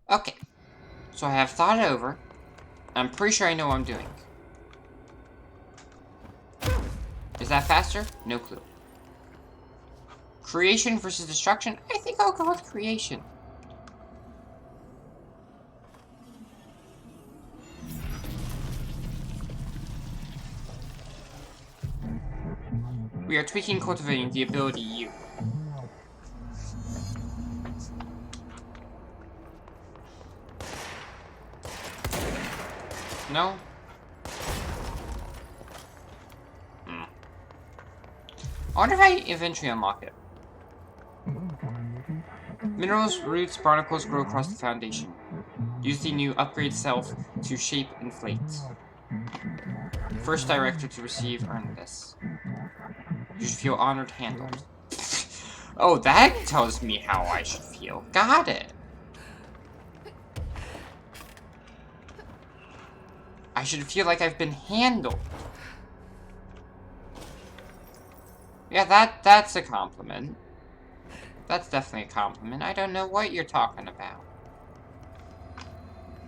Okay, so I have thought it over. I'm pretty sure I know what I'm doing. Is that faster? No clue. Creation versus destruction? I think I'll go with creation. We are tweaking, cultivating the ability U. No? Hmm. I wonder if I eventually unlock it. Minerals, roots, barnacles grow across the foundation. Use the new upgrade self to shape inflate. First director to receive earn this. You should feel honored handled. Oh, that tells me how I should feel. Got it. I should feel like I've been handled. Yeah, that's a compliment. That's definitely a compliment. I don't know what you're talking about.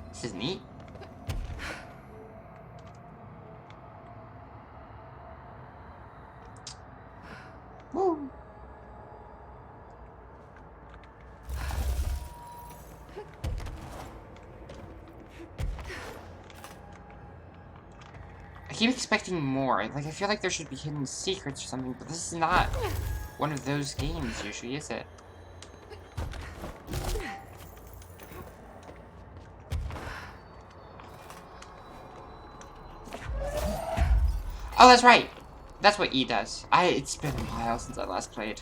This is neat. Woo. I keep expecting more. Like, I feel like there should be hidden secrets or something, but this is not one of those games usually, is it? Oh, that's right! That's what E does. It's been a while since I last played.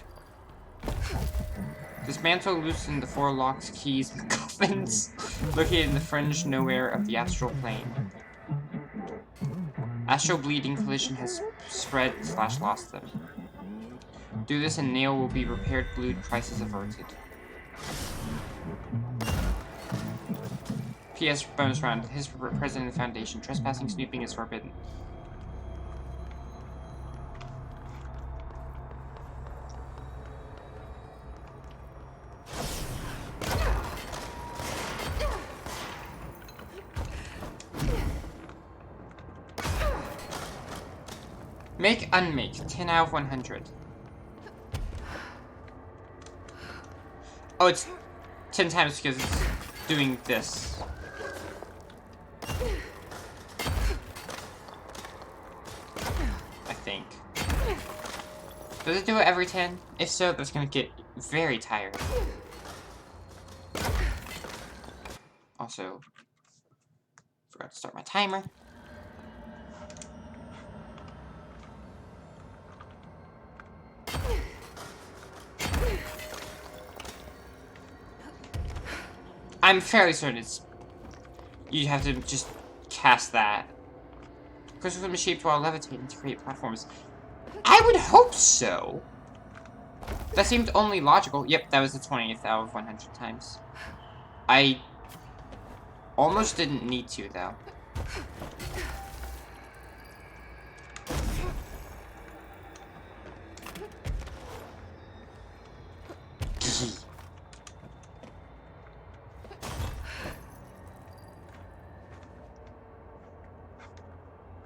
Dismantle, loosen the 4 locks, keys, and coffins located in the fringe nowhere of the astral plane. Astral bleeding collision has spread/lost them. Do this and nail will be repaired, glued, crisis averted. P.S. Bonus round. His President of the Foundation. Trespassing, snooping is forbidden. Make, unmake. 10 out of 100. Oh, it's 10 times because it's doing this. I think. Does it do it every 10? If so, that's gonna get very tired. Also, forgot to start my timer. I'm fairly certain it's... You have to just cast that. Crystals can be shaped while levitating to create platforms. I would hope so. That seemed only logical. Yep, that was the 20th out of 100 times. I almost didn't need to, though.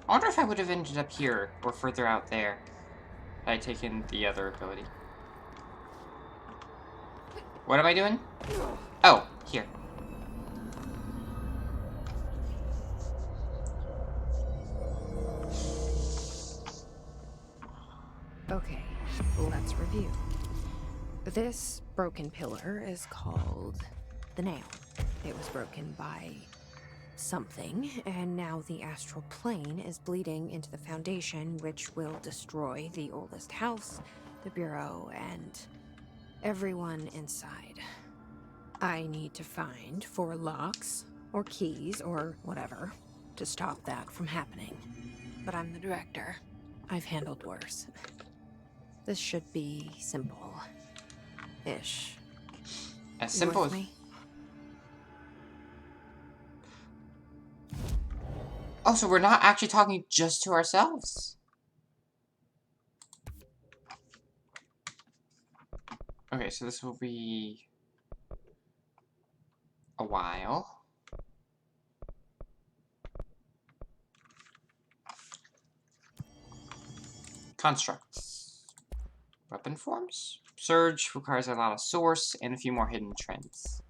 I wonder if I would have ended up here, or further out there, had I taken the other ability. What am I doing? Oh, here. Okay, let's review. This broken pillar is called the nail. It was broken by something, and now the astral plane is bleeding into the foundation, which will destroy the oldest house, the bureau, and everyone inside. I need to find 4 locks, or keys, or whatever, to stop that from happening. But I'm the director. I've handled worse. This should be simple-ish. As simple as... Me? Oh, so we're not actually talking just to ourselves. Okay, so this will be a while. Constructs. Weapon forms. Surge requires a lot of source and a few more hidden trends.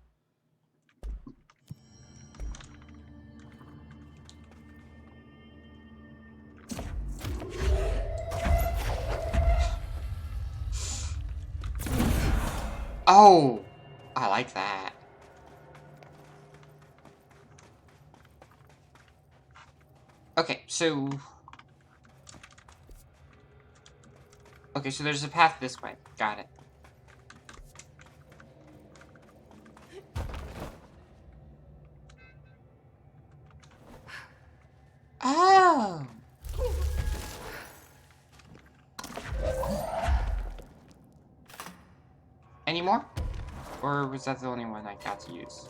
Oh! I like that. Okay, so... Okay, so there's a path this way. Got it. Oh! Any more? Or was that the only one I got to use?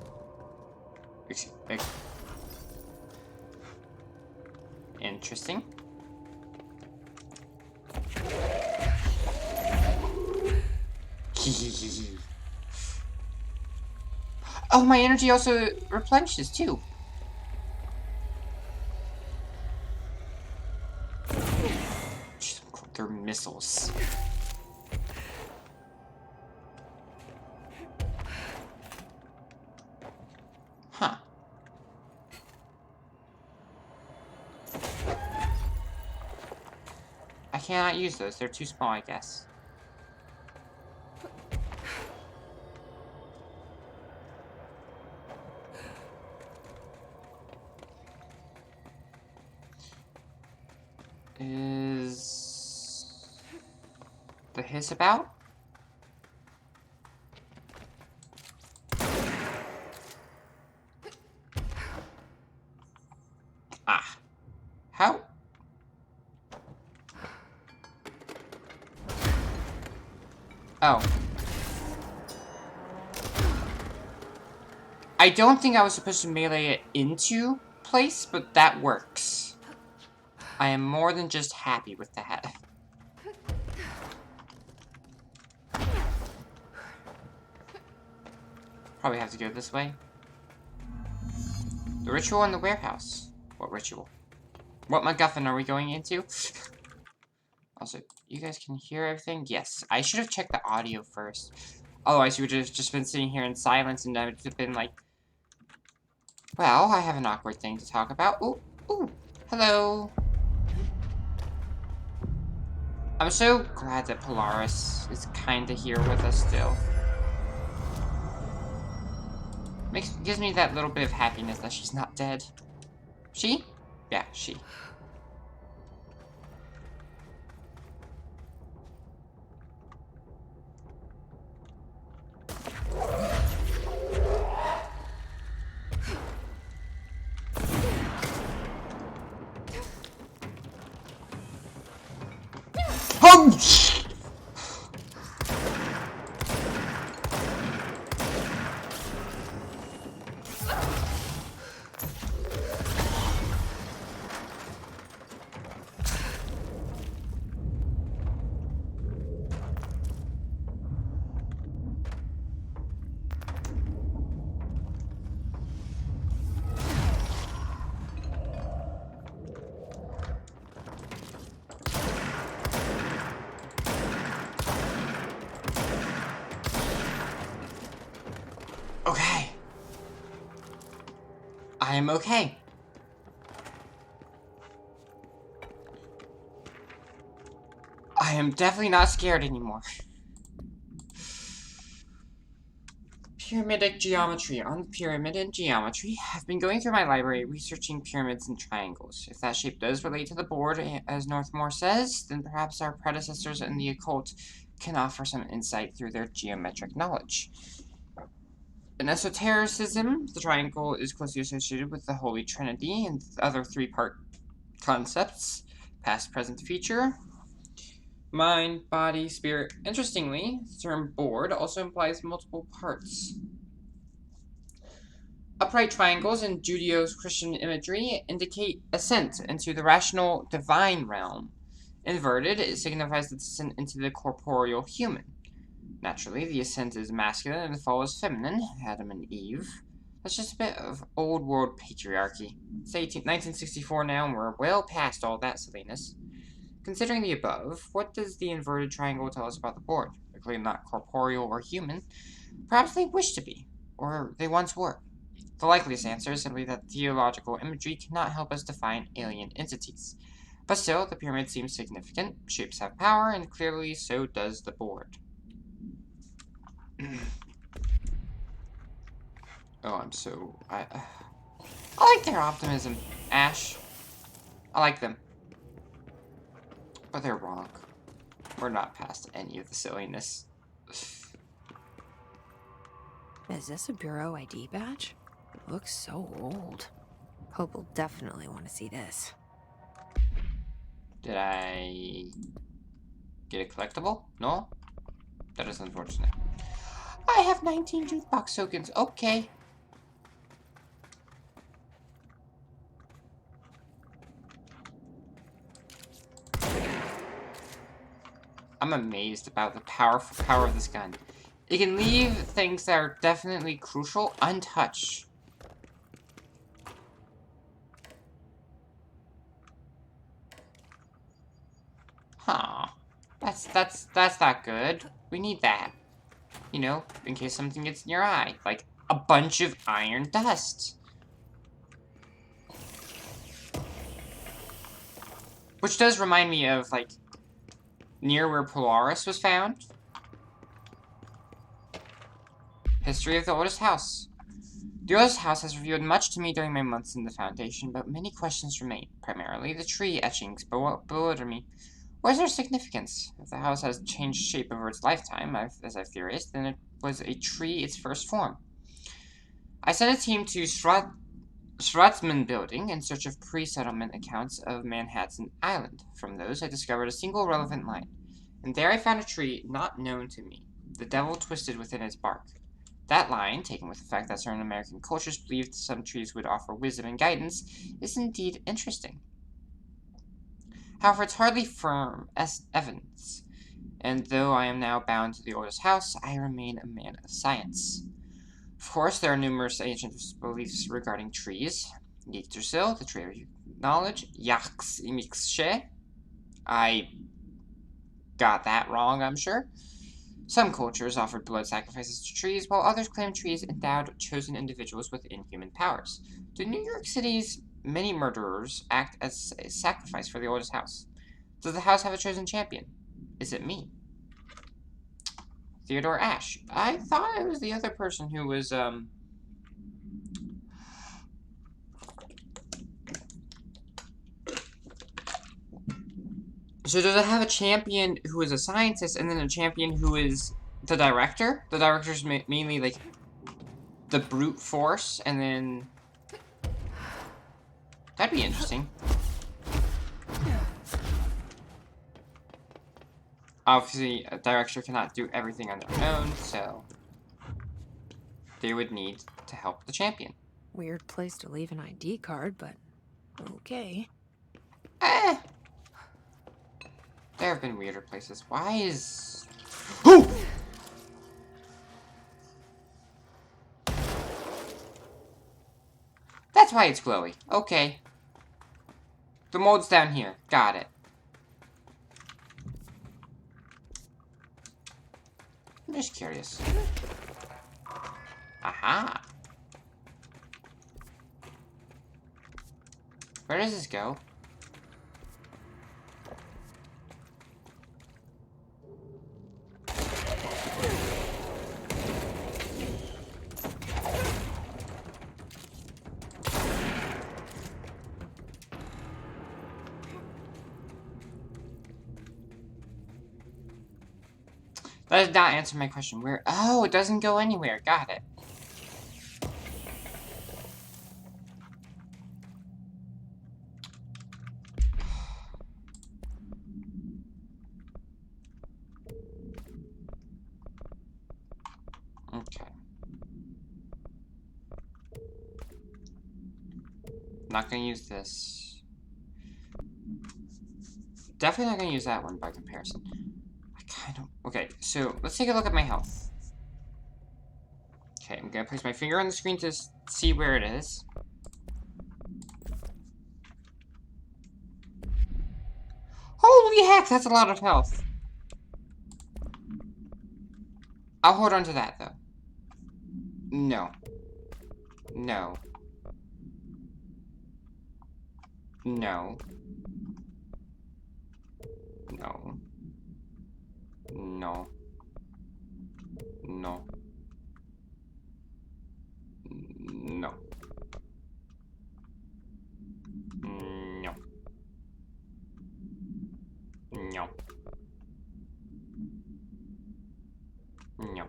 Interesting. Oh, my energy also replenishes too. They're missiles. Huh. I cannot use those. They're too small, I guess. Is the hiss about? Ah. How? Oh. I don't think I was supposed to melee it into place, but that works. I am more than just happy with that. Probably have to go this way. The ritual in the warehouse. What ritual? What MacGuffin are we going into? Also, you guys can hear everything? Yes. I should have checked the audio first. Otherwise, you would have just been sitting here in silence and I would have been like, well, I have an awkward thing to talk about. Ooh, ooh, hello. I'm so glad that Polaris is kinda here with us still. Gives me that little bit of happiness that she's not dead. She? Yeah, she. Okay. I am okay. I am definitely not scared anymore. Pyramidic geometry. On the pyramid and geometry, I've been going through my library researching pyramids and triangles. If that shape does relate to the board, as Northmore says, then perhaps our predecessors in the occult can offer some insight through their geometric knowledge. In esotericism, the triangle is closely associated with the Holy Trinity and other three-part concepts, past, present, future, mind, body, spirit. Interestingly, the term board also implies multiple parts. Upright triangles in Judeo-Christian imagery indicate ascent into the rational divine realm. Inverted, it signifies the descent into the corporeal human. Naturally, the ascent is masculine and the fall is feminine, Adam and Eve. That's just a bit of old world patriarchy. It's 1964 now, and we're well past all that silliness. Considering the above, what does the inverted triangle tell us about the board? They're clearly not corporeal or human. Perhaps they wish to be, or they once were. The likeliest answer is simply that theological imagery cannot help us define alien entities. But still, the pyramid seems significant, shapes have power, and clearly so does the board. Oh, I like their optimism, Ash. I like them. But they're wrong. We're not past any of the silliness. Is this a Bureau ID badge? It looks so old. Hope will definitely want to see this. Did I get a collectible? No? That is unfortunate. I have 19 jukebox tokens. Okay. I'm amazed about the powerful power of this gun. It can leave things that are definitely crucial untouched. Huh. That's not good. We need that. You know, in case something gets in your eye. Like a bunch of iron dust. Which does remind me of, like, near where Polaris was found. History of the oldest house. The oldest house has revealed much to me during my months in the Foundation, but many questions remain. Primarily, the tree etchings bewilder me. What is their significance? If the house has changed shape over its lifetime, as I've theorized, then it was a tree its first form. I sent a team to Schwarzman Building in search of pre-settlement accounts of Manhattan Island. From those, I discovered a single relevant line, and there I found a tree not known to me, the devil twisted within its bark. That line, taken with the fact that certain American cultures believed some trees would offer wisdom and guidance, is indeed interesting. However, it's hardly firm evidence, and though I am now bound to the oldest house, I remain a man of science. Of course, there are numerous ancient beliefs regarding trees. Yggdrasil, the tree of knowledge. Yax Imixche. I got that wrong, I'm sure. Some cultures offered blood sacrifices to trees, while others claimed trees endowed chosen individuals with inhuman powers. Do New York City's many murderers act as a sacrifice for the oldest house? Does the house have a chosen champion? Is it me? Theodore Ashe. I thought it was the other person who was, So does it have a champion who is a scientist, and then a champion who is the director? The director's mainly, like, the brute force, and then... That'd be interesting. Obviously, a director cannot do everything on their own, so... They would need to help the champion. Weird place to leave an ID card, but okay. Eh! There have been weirder places. Why is... Ooh! That's why it's glowy. Okay. The mold's down here. Got it. I'm just curious. Aha! Where does this go? That does not answer my question. Where? Oh, it doesn't go anywhere. Got it. Okay. Not gonna use this. Definitely not gonna use that one by comparison. I kind of... Okay, so let's take a look at my health. Okay, I'm gonna place my finger on the screen to see where it is. Holy heck, that's a lot of health. I'll hold on to that, though. No. No. No. No. No. No. No. No. No. No.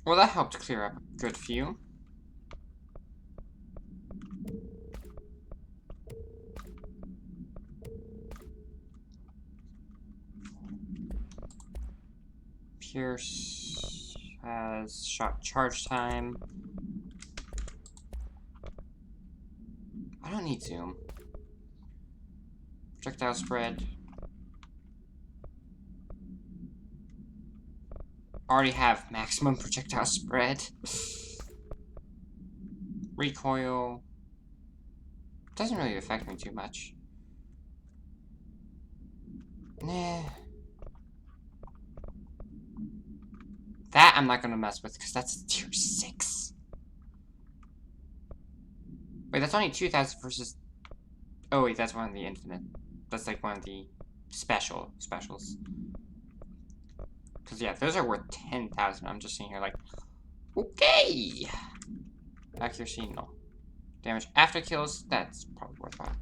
Well, that helped clear up a good few. Pierce has shot charge time. I don't need zoom. Projectile spread. Already have maximum projectile spread. Recoil. Doesn't really affect me too much. Nah. That I'm not gonna mess with because that's tier 6. Wait, that's only 2,000 versus... Oh wait, that's one of the infinite. That's like one of the specials. Because yeah, those are worth 10,000. I'm just sitting here like, okay. Accuracy, no. Damage after kills, that's probably worthwhile.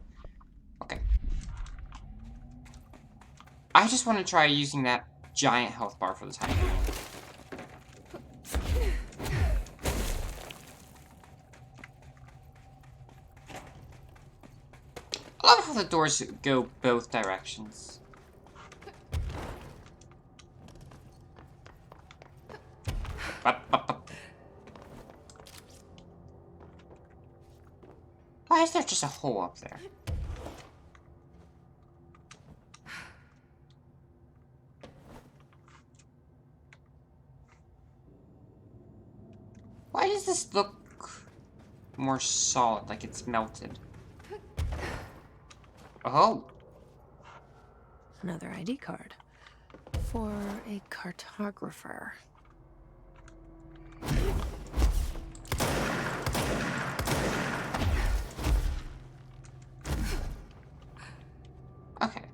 Okay. I just want to try using that giant health bar for the time being. I love how the doors go both directions. Why is there just a hole up there? Why does this look more solid, like it's melted? Oh! Another ID card. For a cartographer. Okay.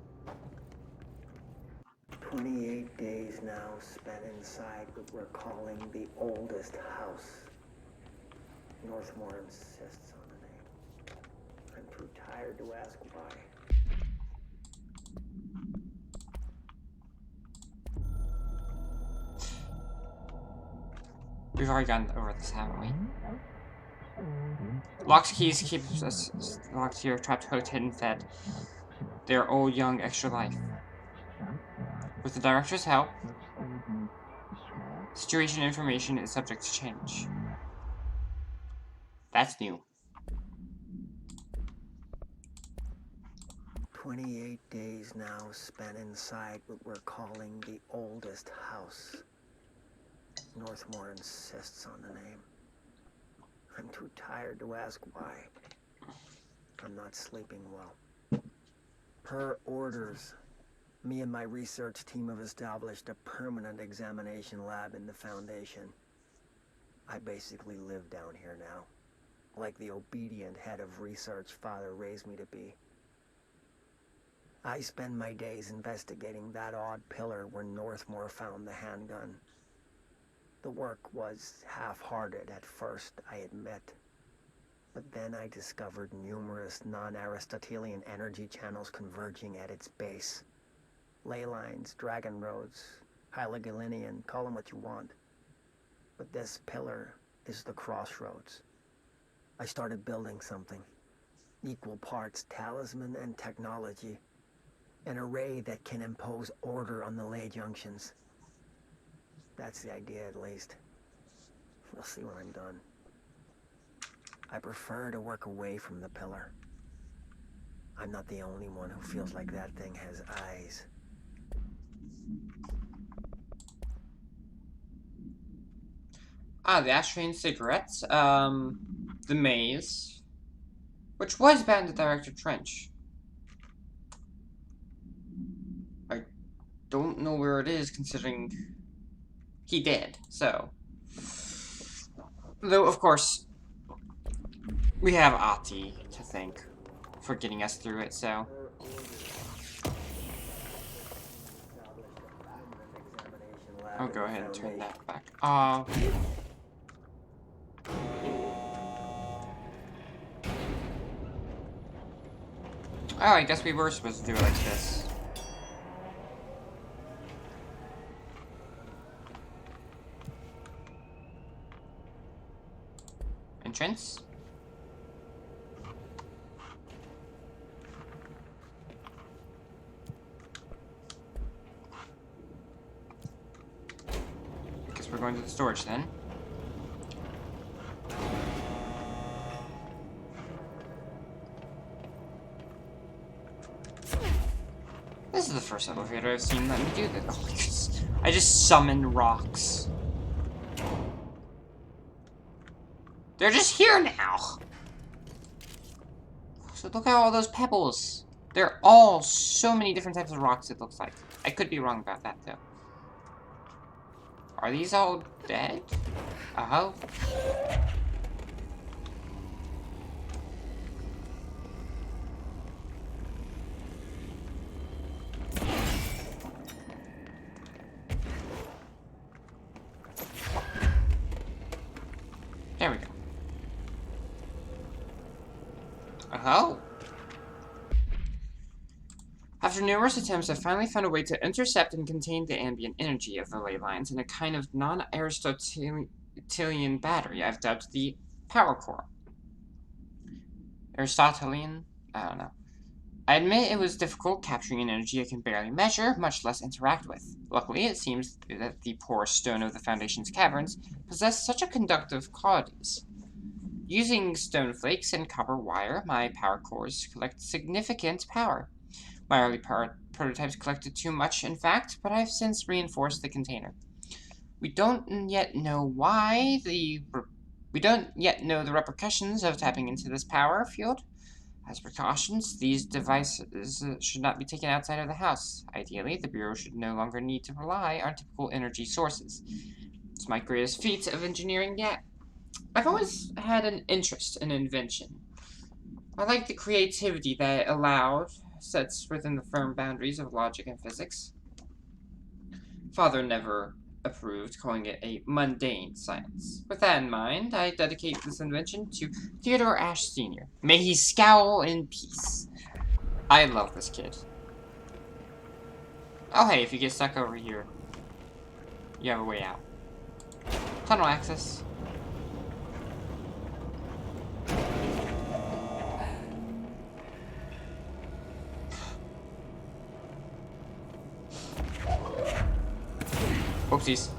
28 days now spent inside what we're calling the oldest house. Northmore insists on the name. I'm too tired to ask why. We've already gotten over this, haven't we? Locked keys keep us locked here, trapped, hooked, hidden, fed. They are old, young, extra life. With the director's help, situation information is subject to change. That's new. 28 days now spent inside what we're calling the oldest house. Northmore insists on the name. I'm too tired to ask why. I'm not sleeping well. Per orders, me and my research team have established a permanent examination lab in the Foundation. I basically live down here now, like the obedient head of research Father raised me to be. I spend my days investigating that odd pillar where Northmore found the handgun. The work was half-hearted at first, I admit. But then I discovered numerous non-Aristotelian energy channels converging at its base. Ley lines, dragon roads, Hyligalinian, call them what you want. But this pillar is the crossroads. I started building something. Equal parts talisman and technology. An array that can impose order on the ley junctions. That's the idea, at least. We'll see when I'm done. I prefer to work away from the pillar. I'm not the only one who feels like that thing has eyes. Ah, the ashtray and cigarettes. The maze. Which was bound to Director Trench. I don't know where it is, considering he did, so. Though, of course, we have Ati to thank for getting us through it, so. I'll go ahead and turn that back off. Oh, I guess we were supposed to do it like this. Entrance? I guess we're going to the storage then. This is the first elevator I've seen let me do this. Oh my goodness. I just summoned rocks. They're just here now! So look at all those pebbles. They're all so many different types of rocks, it looks like. I could be wrong about that, though. Are these all dead? Oh. There we go. Oh. After numerous attempts, I finally found a way to intercept and contain the ambient energy of the ley lines in a kind of non-Aristotelian battery I've dubbed the power core. Aristotelian? I don't know. I admit it was difficult capturing an energy I can barely measure, much less interact with. Luckily, it seems that the porous stone of the Foundation's caverns possessed such a conductive qualities. Using stone flakes and copper wire, my power cores collect significant power. My early prototypes collected too much, in fact, but I've since reinforced the container. We don't yet know the repercussions of tapping into this power field. As precautions, these devices should not be taken outside of the house. Ideally, the Bureau should no longer need to rely on typical energy sources. It's my greatest feat of engineering yet. I've always had an interest in invention. I like the creativity that it allowed, sets within the firm boundaries of logic and physics. Father never approved calling it a mundane science. With that in mind, I dedicate this invention to Theodore Ashe Sr. May he scowl in peace. I love this kid. Oh hey, if you get stuck over here, you have a way out. Tunnel access. Oopsies.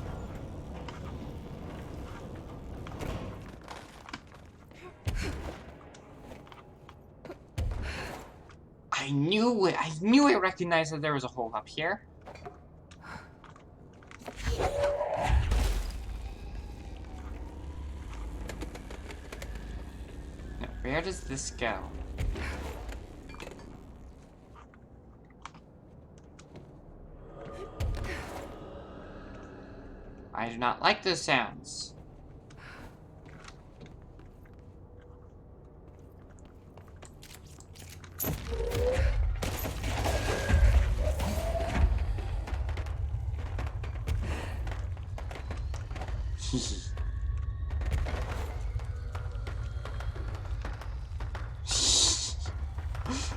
I knew it. I knew I recognized that there was a hole up here. Now, where does this go? I do not like those sounds.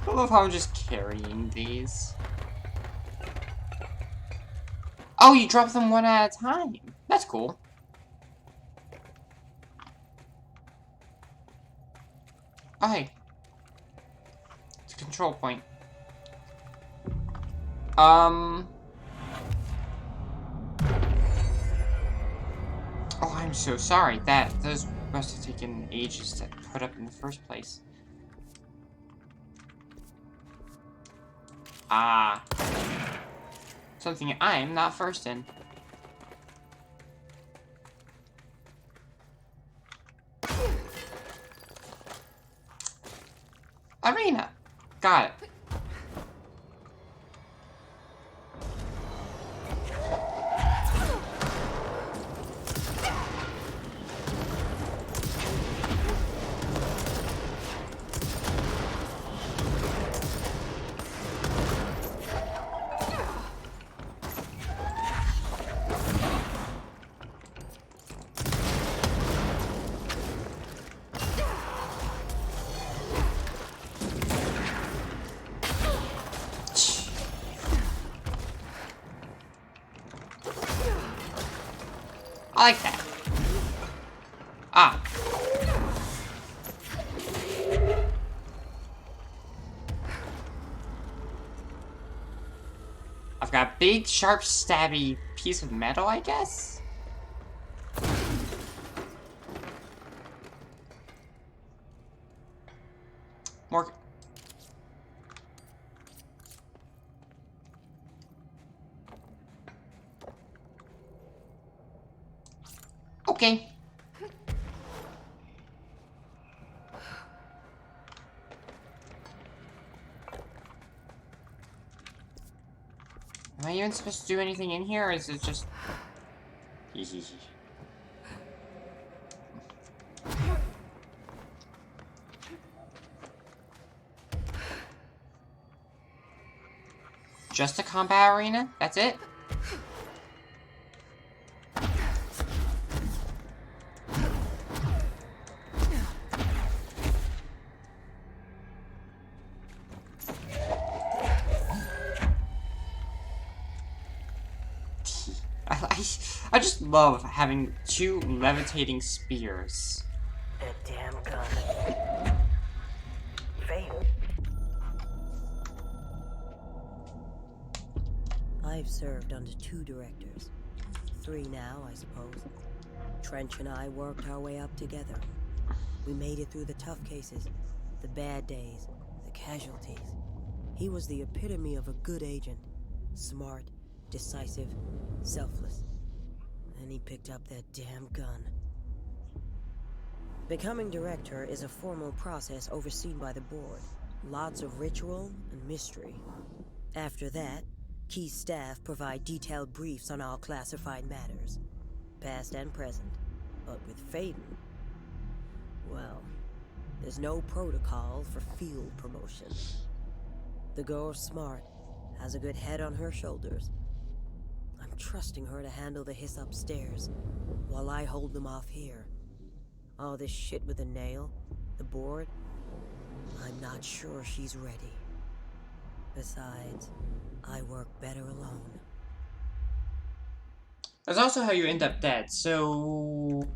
I love how I'm just carrying these. Oh, you drop them one at a time. That's cool. Oh, hey. It's a control point. Oh, I'm so sorry. Those must have taken ages to put up in the first place. Ah. Something I'm not first in. Arena. Got it. I like that. Ah. I've got a big, sharp, stabby piece of metal, I guess? More... Okay. Am I even supposed to do anything in here, or is it just... Just a combat arena? That's it? I just love having two levitating spears. That damn gun. Fatal. I've served under 2 directors. 3 now, I suppose. Trench and I worked our way up together. We made it through the tough cases, the bad days, the casualties. He was the epitome of a good agent. Smart, decisive, selfless. And he picked up that damn gun. Becoming director is a formal process overseen by the board. Lots of ritual and mystery. After that, key staff provide detailed briefs on all classified matters, past and present. But with Faden, well, there's no protocol for field promotion. The girl's smart, has a good head on her shoulders. I'm trusting her to handle the hiss upstairs, while I hold them off here. All this shit with the nail, the board, I'm not sure she's ready. Besides, I work better alone. That's also how you end up dead, so...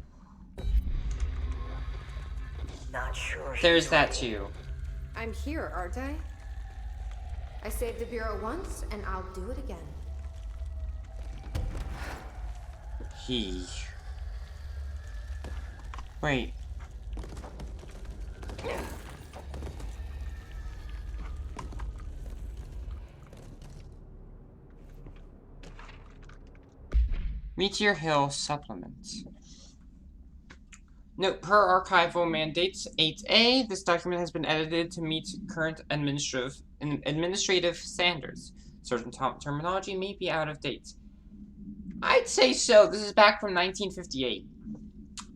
Not sure. There's that too. I'm here, aren't I? I saved the Bureau once, and I'll do it again. Wait. Meteor Hill Supplement. Note, per archival mandates 8A, this document has been edited to meet current administrative standards. Certain terminology may be out of date. I'd say so. This is back from 1958.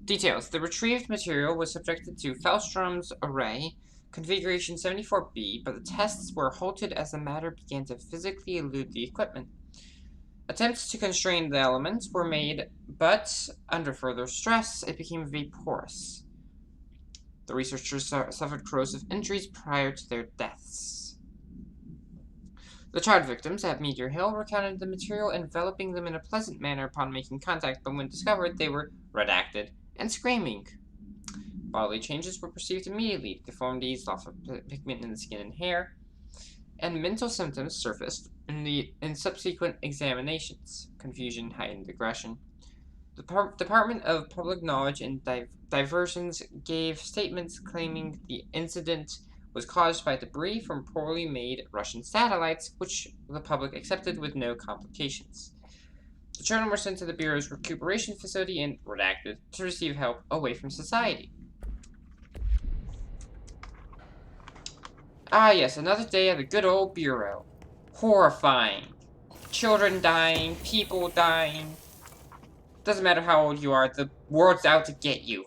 Details. The retrieved material was subjected to Fellstrom's array, configuration 74B, but the tests were halted as the matter began to physically elude the equipment. Attempts to constrain the elements were made, but under further stress, it became vaporous. The researchers suffered corrosive injuries prior to their deaths. The child victims at Meteor Hill recounted the material enveloping them in a pleasant manner upon making contact, but when discovered, they were redacted and screaming. Bodily changes were perceived immediately: deformities, loss of pigment in the skin and hair, and mental symptoms surfaced in subsequent examinations: confusion, heightened aggression. The Department of Public Knowledge and Diversions gave statements claiming the incident was caused by debris from poorly made Russian satellites, which the public accepted with no complications. The children were sent to the Bureau's recuperation facility and redacted to receive help away from society. Ah yes, another day at the good old Bureau. Horrifying. Children dying, people dying. Doesn't matter how old you are, the world's out to get you.